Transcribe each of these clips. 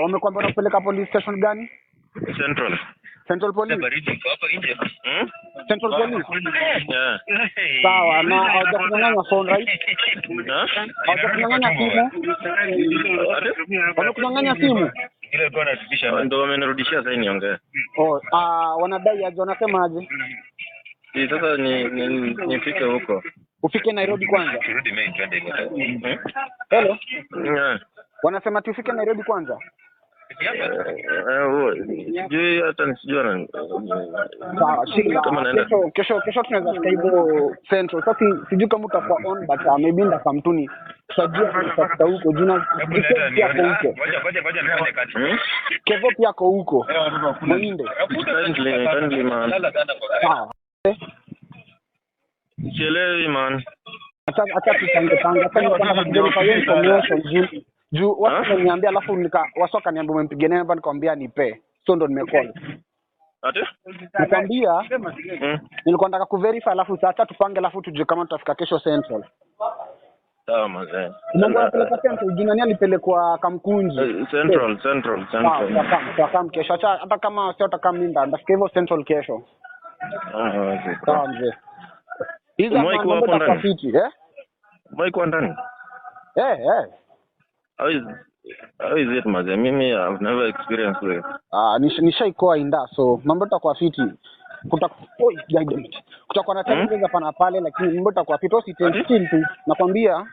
Wamekwambia wanapeleka police station gani? Central. Central Police. Hapa nje. Central Police. Yeah. Sawa, na hawajakunyang'anya phone right? Hawajakunyang'anya simu? Wamekunyang'anya simu? Ile kwa natisha ndio wamenirudishia sasa niongee. Wanadai aje, wanasema aje? Sasa nifike huko. Ufike Nairobi kwanza. Turudi Mei twende hivi. Hello? Yeah. Wanasema tufike Nairobi kwanza. Sijui hata nisijua Sawa, kesho tunaweza fika hivyo Central. Sasa sijui kama utakuwa on but maybe ndakamtuni. Tutajua tutafika huko jina pia kwa huko. Ngoja nifanye kazi. Kevo pia kwa huko. Mwinde. Kindly man. Sawa. Chelewi man. Acha tutange. Sasa ndio information juu watu waniambia alafu wasoka niambia umempigania hapa nikamwambia nipe. So ndo nimecall. Ate? Nikwambia nilikuwa nataka kuverify alafu sasa tupange alafu tujue kama tutafika kesho Central. Sawa mzee. Unataka kupeleka Central juu nani alipelekwa Kamkunji? Central. Sawa, kesho hata kama sio utakamlinda ndafika hivyo Central kesho. Okay. Sawa mzee. Hizo mambo tutafiti Mike ndani. How is it mzee? Mimi I've never experienced it. Nishaikoa inda so mambo itakuwa fiti. Kutakuwa na challenges hapa na pale lakini mambo itakuwa fiti. Still tu nakwambia.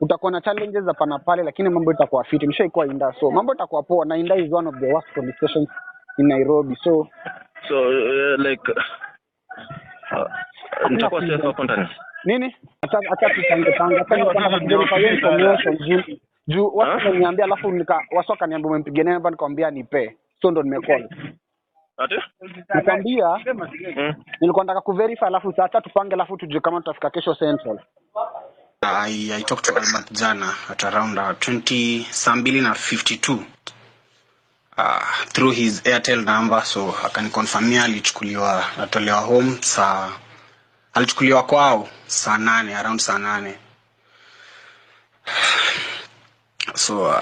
Utakuwa na challenges hapa na pale lakini mambo itakuwa fiti. Nishaikoa inda so mambo itakuwa poa na Inda is one of the worst police stations in Nairobi so like nitakuwa safe hapo ndani. Nini? Acha tutange. Hata nilikuwa information juu watu waniambia alafu wasoka niambia umempigania hapa nikamwambia nipe. So ndo nimecall. Ate? Nikwambia nilikuwa nataka kuverify alafu sasa tupange alafu tujue kama tutafika kesho Central. I talked to Albert jana at around 22:52 through his Airtel number, so akanikonfirmia alichukuliwa natolewa home alichukuliwa kwao saa 8 around saa 8. So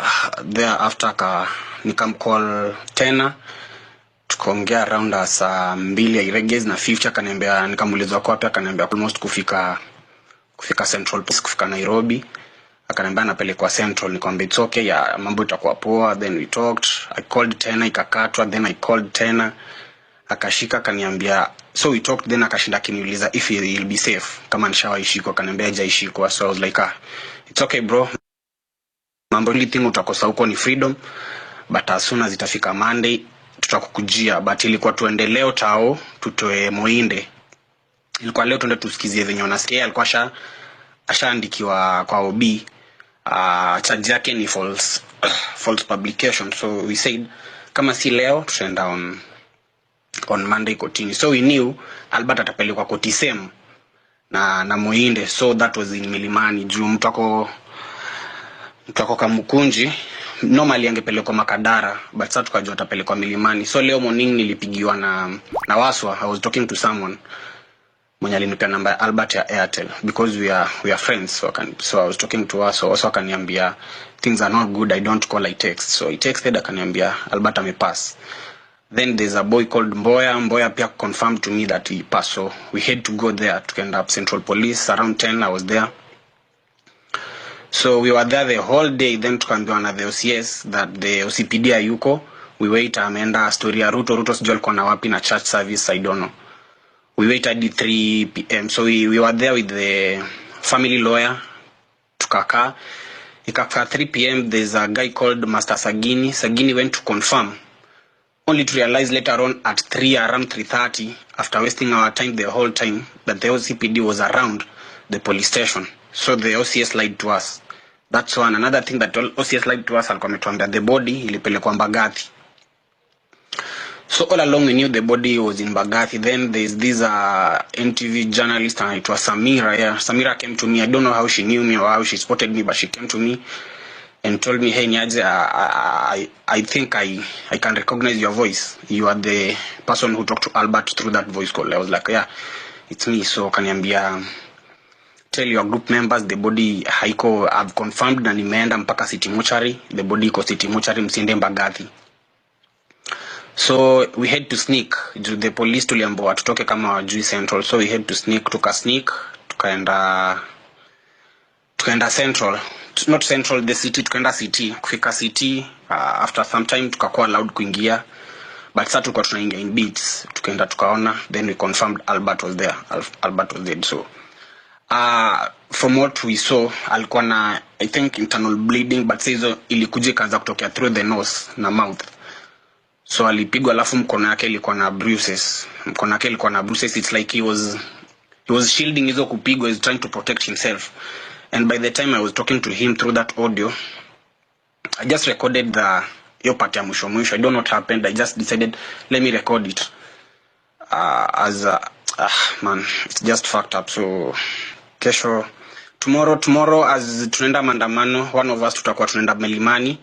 thereafter nikamcall tena tukaongea around saa 2 iregez na 50 akaniambia nikamuuliza kwa wapi akaniambia almost kufika Central kufika Nairobi akaniambia napelekwa Central nikamwambia it's okay ya mambo itakuwa poa. Then we talked, I called tena ikakatwa, then I called tena akashika akaniambia so we talked, then akashinda kiniuliza if he'll be safe kama nishawaishikwa akaniambia hajaishikwa. So I was like it's okay bro, mambo ile thing utakosa huko ni freedom but as soon as itafika Monday tutakukujia. But ilikuwa tuendeleo tao tutoe Moinde, ilikuwa leo tuende tusikizie venye unasikia. Alikuwa ashaandikiwa kwa OB charge yake ni false publication. So we said kama si leo tutaenda on Monday kotini. So we knew Albert atapelekwa koti same na Moinde. So that was in Milimani juu mtu ako Kamkunji normally angepelekwa Makadara but sasa tukajua atapelekwa Milimani. So leo morning nilipigiwa na Waswa. I was talking to someone mwenye alinipea namba Albert ya Airtel because we are friends. So I was talking to Waswa. Waswa akaniambia things are not good, I don't call, I text. So I texted akaniambia Albert amepass. Then there's a boy called Mboya pia confirmed to me that he passed. So we had to go there to end up Central Police around 10. I was there. So we were there the whole day. Then tukaambiwa na the OCS that the OCPD hayuko. We wait, ameenda story ya Ruto sijui alikuwa na wapi na church service, I don't know. We waited 3 p.m. So we were there with the family lawyer. Tukakaa. Ikafika 3 p.m. there's a guy called Master Sagini. Sagini went to confirm. Only to realize later on at around 3:30, after wasting our time the whole time, that the OCPD was around the police station. So the OCS lied to us. That's one. Another thing that OCS lied to us, alikuwa ametuambia the body ilipelekwa Mbagathi. So all along we knew the body was in Mbagathi. Then there's this NTV journalist and it was Samira. Yeah, Samira came to me. I don't know how she knew me or how she spotted me, but she came to me and told me, hey Nyaje, I think I can recognize your voice. You are the person who talked to Albert through that voice call. I was like, yeah, it's me. So kaniambia tell your group members the body haiko. I've confirmed na nimeenda mpaka City Mortuary. The body iko City Mortuary, msiende Mbagathi. So we had to sneak. The police tuliambiwa tutoke kama wajui Central, so we had to sneak. Tukaenda Central, not Central, the city. Tukaenda city. Kufika city, after some time tukakuwa allowed kuingia, but sasa tulikuwa tunaingia in beats. Tukaenda tukaona, then we confirmed Albert was there. Albert was dead. So from what we saw, alikuwa na, I think, internal bleeding, but hizo ilikuja kaanza kutokea through the nose na mouth. So alipigwa, alafu mkono yake ilikuwa na bruises. It's like he was shielding hizo kupigwa, he was trying to protect himself. And by the time I was talking to him through that audio, I just recorded your part ya mwisho. I don't know what happened. I just decided, let me record it. Man, it's just fucked up. So kesho, tomorrow as tunaenda maandamano, one of us tutakuwa tunaenda Milimani.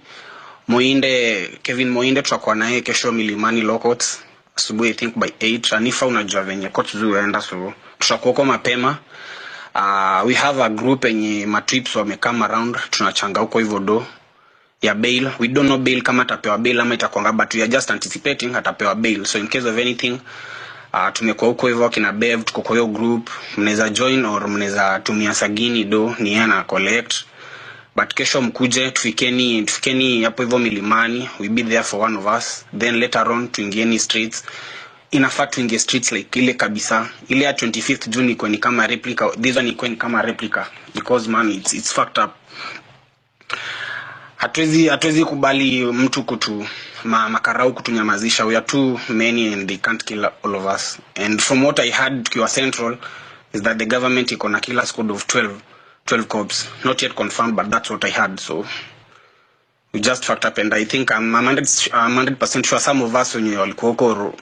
Kevin Moinde tutakuwa naye kesho Milimani Lockouts asubuhi, I think by 8. Anifa unajua venye coach zuenda, so tutakuwa kwa mapema. We have a group yenye matrips wamekama around, tunachanga huko hivyo do ya bail. We don't know bail kama atapewa bail ama itakuanga, but we are just anticipating atapewa bail. So in case of anything, tumekuwa huko hivyo kina Bev, tuko kwa hiyo group. Mnaweza join or mnaweza tumia Sagini do ni yeye na collect. But kesho mkuje tufikeni hapo hivyo Milimani. We be there for one of us. Then later on tuingieni streets. Inafaa tuingie streets like ile kabisa. Ile ya 25th June iko ni kama replica. This one iko ni kama replica. Because man, it's fucked up. Hatuwezi kubali mtu makarau kutunyamazisha. We are too many and they can't kill all of us. And from what I heard tukiwa Central is that the government iko na killer squad of 12 cops. Not yet confirmed, but that's what I heard. So we just fucked up, and I think I'm 100% sure some of us wenye walikuwa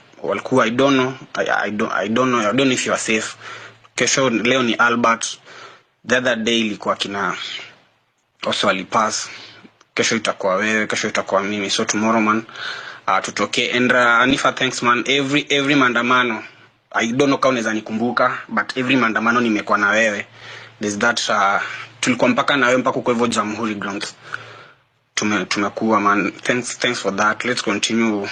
I don't know if you are safe. Kesho leo ni Albert. The other day ilikuwa kina also alipass. Kesho itakuwa wewe, kesho itakuwa mimi. So tomorrow man, tutoke. And Anifa, thanks man. Every maandamano, I don't know kama unaweza nikumbuka, but every maandamano nimekuwa na wewe. There's that tulikuwa mpaka na wewe mpaka kwa hivyo Jamhuri grounds. Tumekuwa man. Thanks for that. Let's continue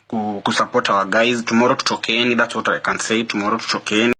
to support our guys. Tomorrow tutokeeni. That's what I can say. Tomorrow tutokeeni.